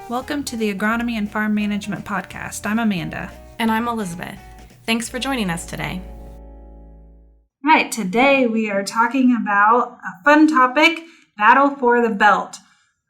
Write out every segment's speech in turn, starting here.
Welcome to the Agronomy and Farm Management Podcast. I'm Amanda. And I'm Elizabeth. Thanks for joining us today. All right, today we are talking about a fun topic, Battle for the Belt.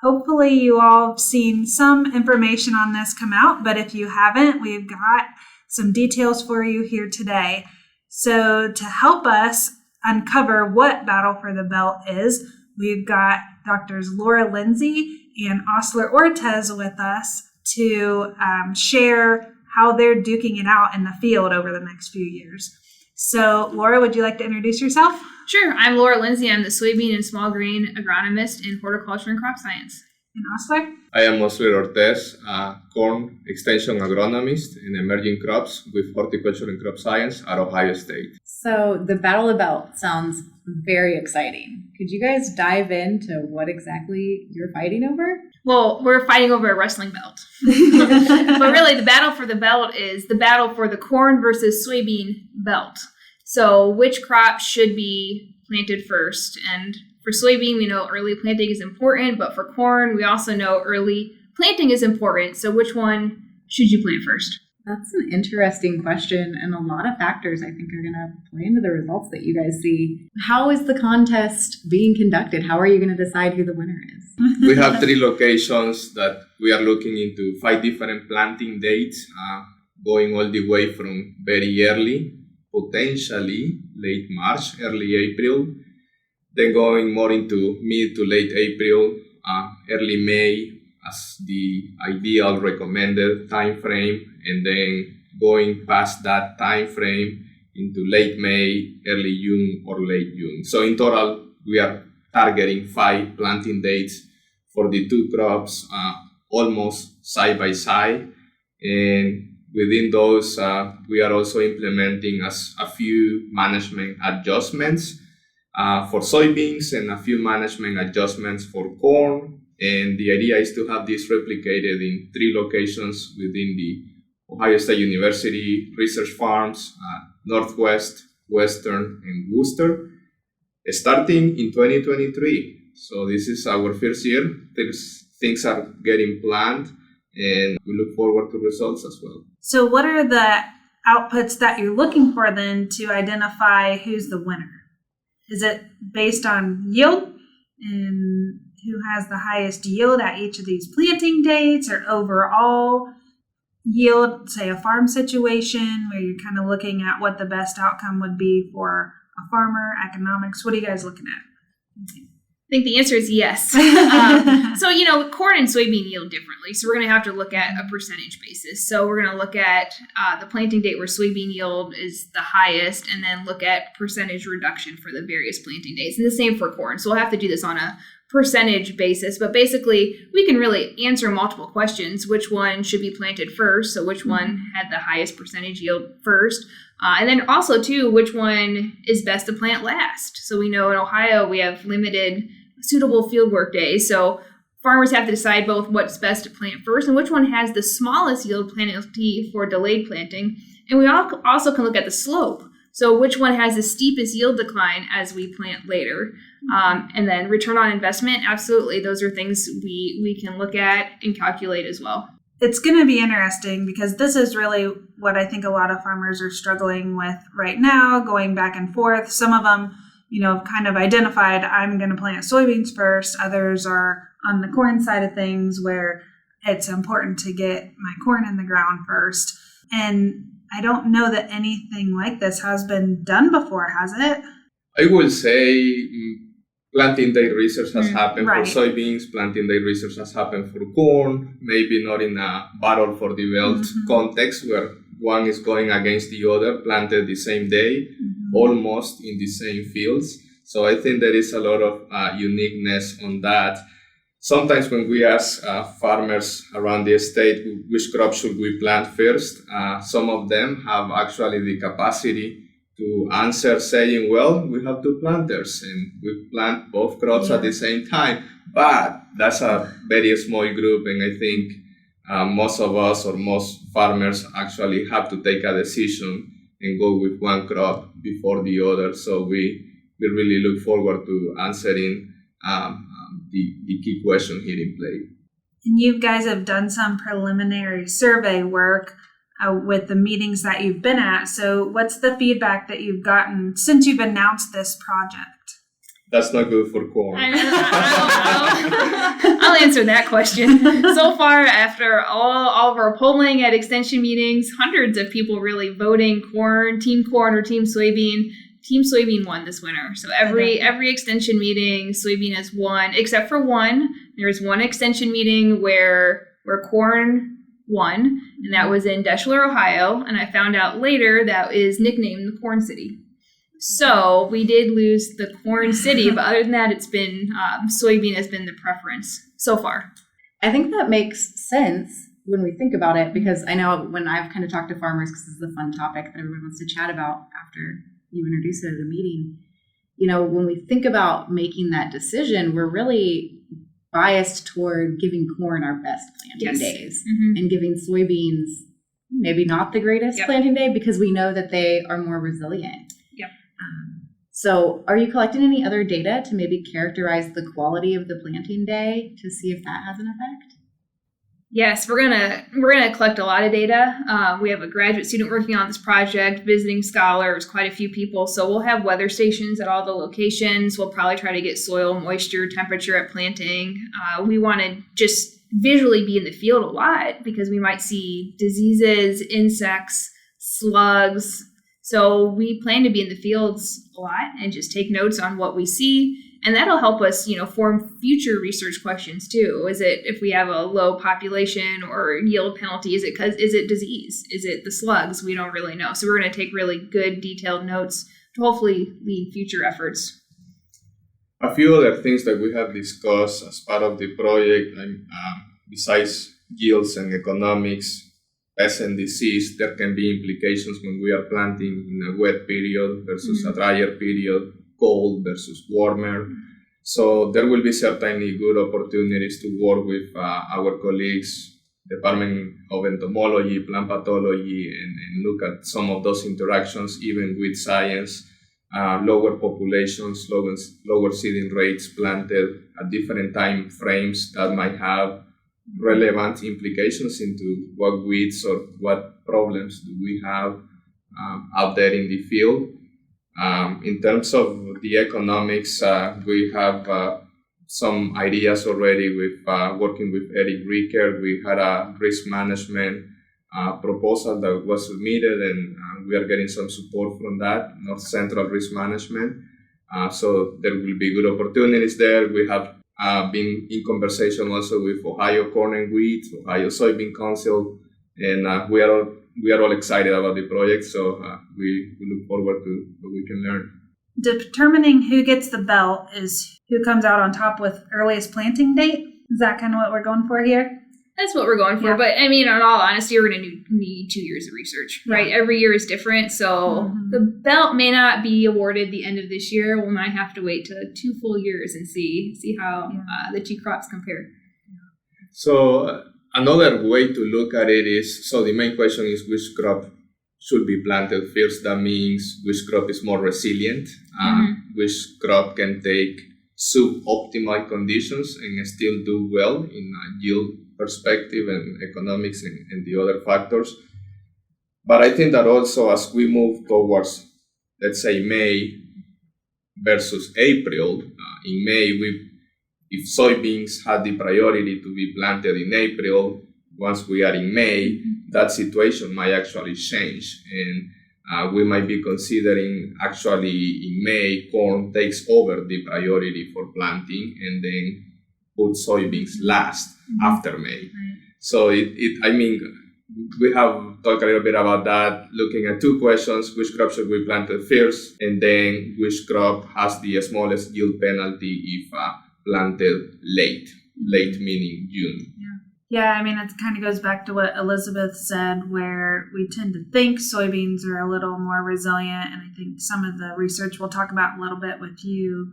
Hopefully you all have seen some information on this come out, but if you haven't, we've got some details for you here today. So to help us uncover what Battle for the Belt is, we've got Drs. Lindsey and Osler Ortez with us to share how they're duking it out in the field over the next few years. So, Laura, would you like to introduce yourself? Sure. I'm Laura Lindsey. I'm the soybean and small grain agronomist in horticulture and crop science. And Osler? I am Osler Ortez, a corn extension agronomist in emerging crops with horticulture and crop science at Ohio State. So the Battle of the Belt sounds very exciting. Could you guys dive into what exactly you're fighting over? Well, we're fighting over a wrestling belt. But really, the battle for the belt is the battle for the corn versus soybean belt. So which crop should be planted first? And for soybean, we know early planting is important, but for corn, we also know early planting is important. So which one should you plant first? That's an interesting question, and a lot of factors I think are going to play into the results that you guys see. How is the contest being conducted? How are you going to decide who the winner is? We have 3 locations that we are looking into 5 different planting dates, going all the way from very early, potentially late March, early April, then going more into mid to late April, early May as the ideal recommended time frame, and then going past that time frame into late May, early June, or late June. So in total, we are targeting 5 planting dates for the 2 crops, almost side by side. And within those, we are also implementing a few management adjustments for soybeans and a few management adjustments for corn. And the idea is to have this replicated in 3 locations within the Ohio State University research farms, Northwest, Western, and Worcester, starting in 2023. So this is our first year. Things are getting planned, and we look forward to results as well. So what are the outputs that you're looking for then to identify who's the winner? Is it based on yield and who has the highest yield at each of these planting dates, or overall yield, say a farm situation where you're kind of looking at what the best outcome would be for a farmer, economics? What are you guys looking at? I think the answer is yes. So, corn and soybean yield differently. So we're going to have to look at a percentage basis. So we're going to look at the planting date where soybean yield is the highest, and then look at percentage reduction for the various planting dates. And the same for corn. So we'll have to do this on a percentage basis. But basically, we can really answer multiple questions. Which one should be planted first? So which one had the highest percentage yield first? And then also, too, which one is best to plant last? So we know in Ohio we have limited suitable fieldwork days. So farmers have to decide both what's best to plant first and which one has the smallest yield penalty for delayed planting. And we also can look at the slope. So which one has the steepest yield decline as we plant later? And then return on investment, absolutely. Those are things we can look at and calculate as well. It's going to be interesting because this is really what I think a lot of farmers are struggling with right now, going back and forth. Some of them, have kind of identified, I'm going to plant soybeans first. Others are on the corn side of things where it's important to get my corn in the ground first. And I don't know that anything like this has been done before, has it? I will say planting date research has happened right. for soybeans, planting date research has happened for corn, maybe not in a battle for the belt context where one is going against the other, planted the same day, almost in the same fields. So I think there is a lot of uniqueness on that. Sometimes when we ask farmers around the state which crop should we plant first, some of them have actually the capacity to answer saying, well, we have 2 planters and we plant both crops at the same time. But that's a very small group, and I think most of us or most farmers actually have to take a decision and go with one crop before the other. So we really look forward to answering the key question here in play. And you guys have done some preliminary survey work with the meetings that you've been at. So what's the feedback that you've gotten since you've announced this project? That's not good for corn. I'll answer that question. So far, after all of our polling at extension meetings, hundreds of people really voting corn or team soybean. Team soybean won this winter. So every extension meeting, soybean has won, except for one. There was one extension meeting where corn won, and that was in Deschler, Ohio. And I found out later that is nicknamed the Corn City. So we did lose the Corn City, but other than that, it's been soybean has been the preference so far. I think that makes sense when we think about it, because I know when I've kind of talked to farmers, because this is a fun topic that everyone wants to chat about after you introduce it at the meeting, when we think about making that decision, we're really biased toward giving corn our best planting days and giving soybeans maybe not the greatest planting day, because we know that they are more resilient. So are you collecting any other data to maybe characterize the quality of the planting day to see if that has an effect? Yes, we're gonna collect a lot of data. We have a graduate student working on this project, visiting scholars, quite a few people. So we'll have weather stations at all the locations. We'll probably try to get soil moisture, temperature at planting. We want to just visually be in the field a lot because we might see diseases, insects, slugs. So we plan to be in the fields a lot and just take notes on what we see. And that'll help us, form future research questions too. Is it if we have a low population or yield penalty? Is it disease? Is it the slugs? We don't really know. So we're going to take really good detailed notes to hopefully lead future efforts. A few other things that we have discussed as part of the project, besides yields and economics, pest and disease, there can be implications when we are planting in a wet period versus a drier period, cold versus warmer. So there will be certainly good opportunities to work with our colleagues, Department of Entomology, Plant Pathology, and look at some of those interactions, even with science, lower populations, lower seeding rates planted at different time frames that might have relevant implications into what weeds or what problems do we have out there in the field. In terms of the economics, we have some ideas already with working with Eric Ricker. We had a risk management proposal that was submitted, and we are getting some support from that, North Central Risk Management. So there will be good opportunities there. We have been in conversation also with Ohio Corn and Wheat, Ohio Soybean Council, and we are all excited about the project, so we look forward to what we can learn. Determining who gets the belt is who comes out on top with earliest planting date? Is that kind of what we're going for here? That's what we're going for. Yeah. But I mean, in all honesty, we're going to need 2 years of research, right? Every year is different. So the belt may not be awarded the end of this year. We might have to wait to 2 full years and see how the two crops compare. So another way to look at it is, so the main question is which crop should be planted first. That means which crop is more resilient, which crop can take suboptimal conditions and still do well in a yield perspective and economics and the other factors. But I think that also as we move towards, let's say, May versus April, in May, if soybeans had the priority to be planted in April, once we are in May, that situation might actually change. And we might be considering actually in May, corn takes over the priority for planting and then put soybeans last after May. So we have talked a little bit about that, looking at 2 questions: which crop should we plant first, and then which crop has the smallest yield penalty if planted late meaning June. Yeah, I mean, it kind of goes back to what Elizabeth said, where we tend to think soybeans are a little more resilient, and I think some of the research we'll talk about a little bit with you.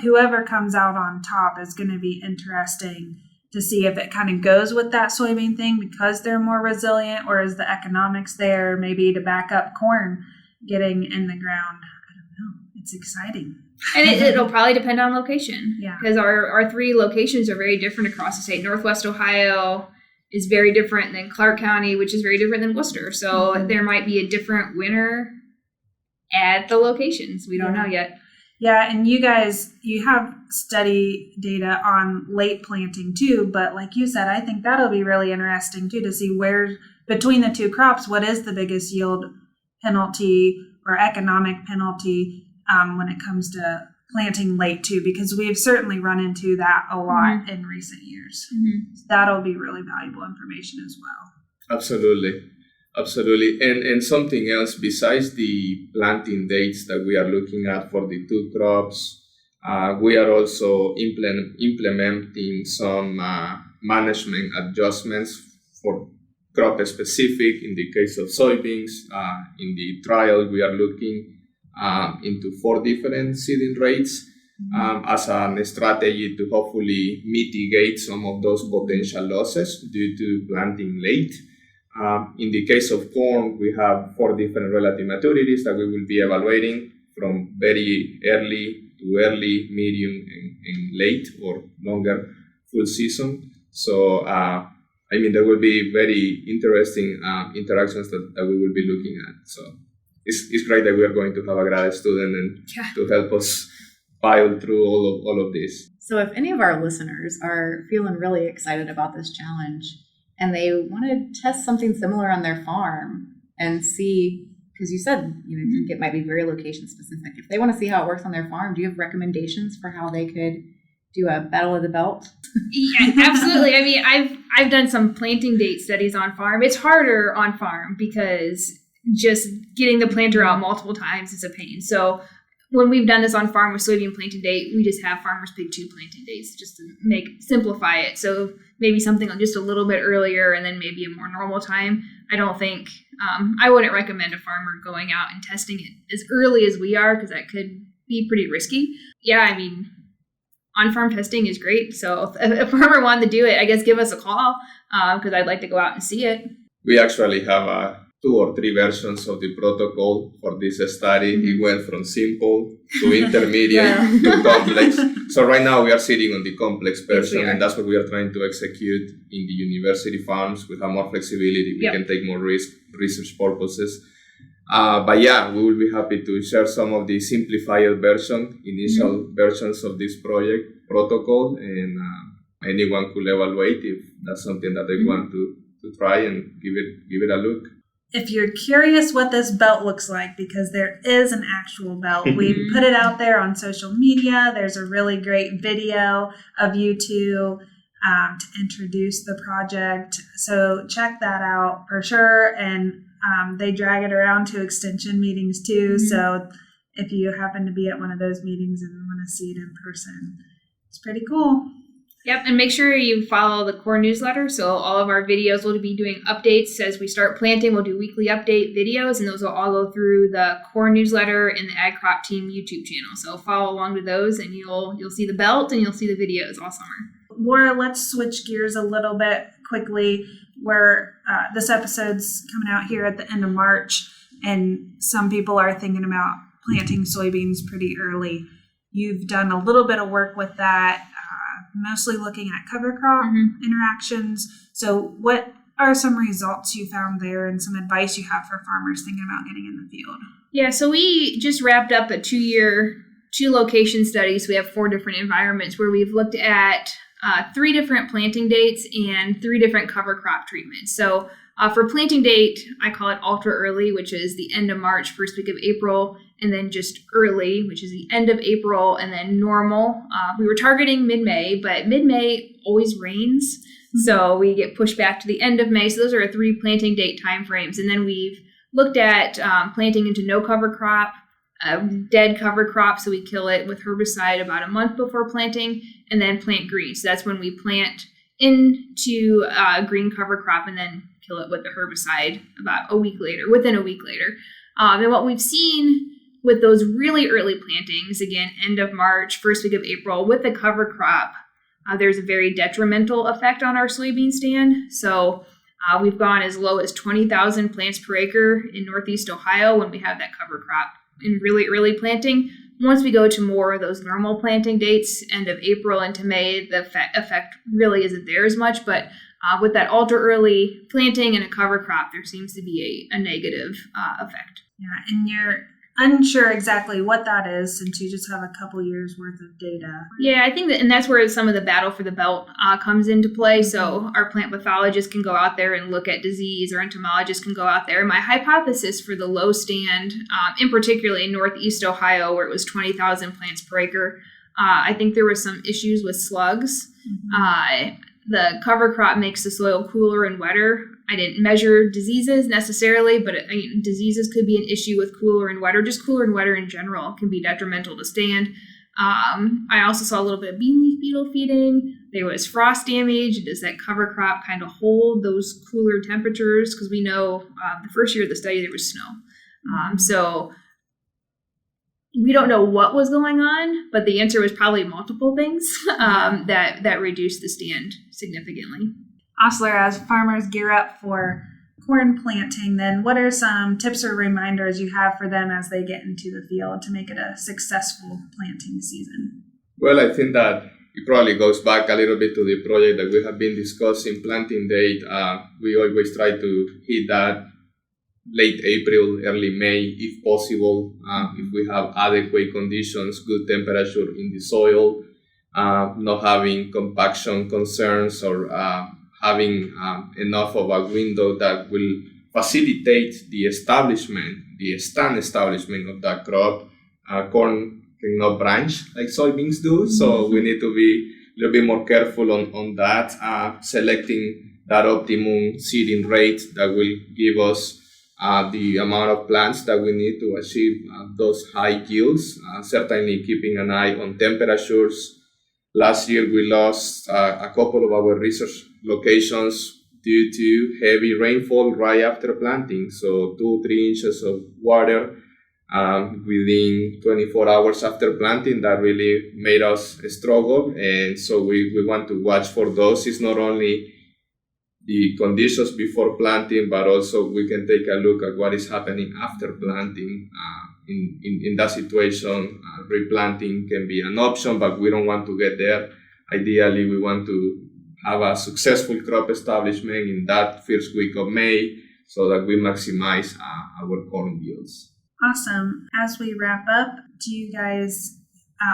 Whoever comes out on top is going to be interesting to see if it kind of goes with that soybean thing because they're more resilient, or is the economics there maybe to back up corn getting in the ground? I don't know. It's exciting. And it'll probably depend on location. Yeah. Because our 3 locations are very different across the state. Northwest Ohio is very different than Clark County, which is very different than Worcester. So there might be a different winter at the locations. We don't know yet. Yeah, and you guys, you have study data on late planting too, but like you said, I think that'll be really interesting too to see where between the 2 crops, what is the biggest yield penalty or economic penalty when it comes to planting late too, because we've certainly run into that a lot in recent years. So that'll be really valuable information as well. Absolutely. And something else besides the planting dates that we are looking at for the 2 crops, we are also implementing some management adjustments for crop specific. In the case of soybeans, in the trial, we are looking into 4 different seeding rates as a strategy to hopefully mitigate some of those potential losses due to planting late. In the case of corn, we have 4 different relative maturities that we will be evaluating from very early to early, medium, and late or longer full season. So, there will be very interesting interactions that we will be looking at. So it's great that we are going to have a grad student and to help us pile through all of this. So if any of our listeners are feeling really excited about this challenge and they want to test something similar on their farm and see, because you said, you think it might be very location specific. If they want to see how it works on their farm, do you have recommendations for how they could do a battle of the belt? Yeah, absolutely. I mean, I've done some planting date studies on farm. It's harder on farm because just getting the planter out multiple times is a pain. So when we've done this on farm with soybean planting date, we just have farmers pick 2 planting dates just to simplify it. So maybe something just a little bit earlier and then maybe a more normal time. I don't think, I wouldn't recommend a farmer going out and testing it as early as we are because that could be pretty risky. Yeah, I mean, on-farm testing is great. So if a farmer wanted to do it, I guess give us a call because I'd like to go out and see it. We actually have 2 or 3 versions of the protocol for this study. It went from simple to intermediate to complex. So right now we are sitting on the complex version, and that's what we are trying to execute in the university farms. We have more flexibility. We can take more risk, research purposes. But yeah, we will be happy to share some of the simplified initial versions of this protocol, and anyone could evaluate if that's something that they want to try and give it a look. If you're curious what this belt looks like, because there is an actual belt, we put it out there on social media. There's a really great video of you 2 to introduce the project. So check that out for sure. And they drag it around to extension meetings too. So if you happen to be at one of those meetings and want to see it in person, it's pretty cool. Yep, and make sure you follow the core newsletter. So all of our videos will be doing updates as we start planting. We'll do weekly update videos, and those will all go through the core newsletter and the Ag Crop Team YouTube channel. So follow along with those, and you'll see the belt and you'll see the videos all summer. Laura, let's switch gears a little bit quickly. Where this episode's coming out here at the end of March, and some people are thinking about planting soybeans pretty early. You've done a little bit of work with that, mostly looking at cover crop interactions. So what are some results you found there and some advice you have for farmers thinking about getting in the field? Yeah, so we just wrapped up a 2-year, 2 location studies. We have 4 different environments where we've looked at 3 different planting dates and 3 different cover crop treatments. So for planting date, I call it ultra early, which is the end of March, first week of April, and then just early, which is the end of April, and then normal. We were targeting mid-May, but mid-May always rains, so we get pushed back to the end of May. So those are our 3 planting date timeframes. And then we've looked at planting into no cover crop, dead cover crop, so we kill it with herbicide about a month before planting, and then plant green. So that's when we plant into green cover crop and then kill it with the herbicide within a week later. And what we've seen with those really early plantings, again, end of March, first week of April, with the cover crop, there's a very detrimental effect on our soybean stand. So we've gone as low as 20,000 plants per acre in Northeast Ohio when we have that cover crop in really early planting, once we go to more of those normal planting dates, end of April into May, the effect really isn't there as much. But with that ultra early planting and a cover crop, there seems to be a negative effect. Yeah, and you're unsure exactly what that is since you just have a couple years worth of data. Yeah, I think and that's where some of the battle for the belt comes into play. So our plant pathologists can go out there and look at disease, our entomologists can go out there. My hypothesis for the low stand, in particular in Northeast Ohio, where it was 20,000 plants per acre, I think there were some issues with slugs. The cover crop makes the soil cooler and wetter. I didn't measure diseases necessarily, but diseases could be an issue with cooler and wetter. Just cooler and wetter in general can be detrimental to stand. I also saw a little bit of bean leaf beetle feeding. There was frost damage. Does that cover crop kind of hold those cooler temperatures? Because we know the first year of the study there was snow. So we don't know what was going on, but the answer was probably multiple things that reduced the stand significantly. Osler, as farmers gear up for corn planting, then what are some tips or reminders you have for them as they get into the field to make it a successful planting season? Well, I think that it probably goes back a little bit to the project that we have been discussing, planting date. We always try to hit that late April, early May, if possible, if we have adequate conditions, good temperature in the soil, not having compaction concerns or having enough of a window that will facilitate the stand establishment of that crop. Corn cannot branch like soybeans do, so we need to be a little bit more careful on that, selecting that optimum seeding rate that will give us the amount of plants that we need to achieve those high yields, certainly keeping an eye on temperatures. Last year, we lost a couple of our research locations due to heavy rainfall right after planting. So 2-3 inches of water within 24 hours after planting, that really made us struggle. And so we want to watch for those. It's not only the conditions before planting, but also we can take a look at what is happening after planting. In that situation, replanting can be an option, but we don't want to get there. Ideally, we want to have a successful crop establishment in that first week of May so that we maximize our corn yields. Awesome. As we wrap up, do you guys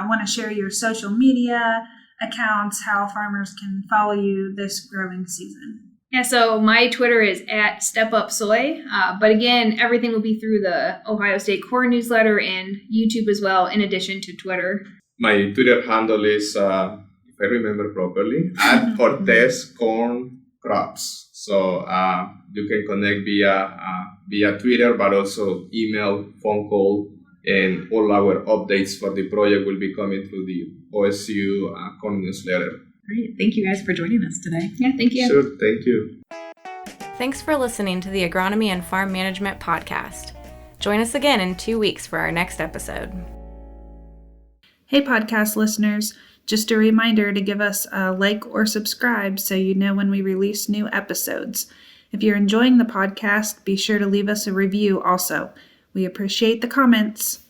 want to share your social media accounts, how farmers can follow you this growing season? Yeah, so my Twitter is @StepUpSoy, but again, everything will be through the Ohio State Corn newsletter and YouTube as well, in addition to Twitter. My Twitter handle is, if I remember properly, @Ortez Corn Crops. So you can connect via Twitter, but also email, phone call, and all our updates for the project will be coming through the OSU Corn newsletter. Great. Thank you guys for joining us today. Yeah, thank you. Sure, thank you. Thanks for listening to the Agronomy and Farm Management Podcast. Join us again in 2 weeks for our next episode. Hey, podcast listeners. Just a reminder to give us a like or subscribe so you know when we release new episodes. If you're enjoying the podcast, be sure to leave us a review also. We appreciate the comments.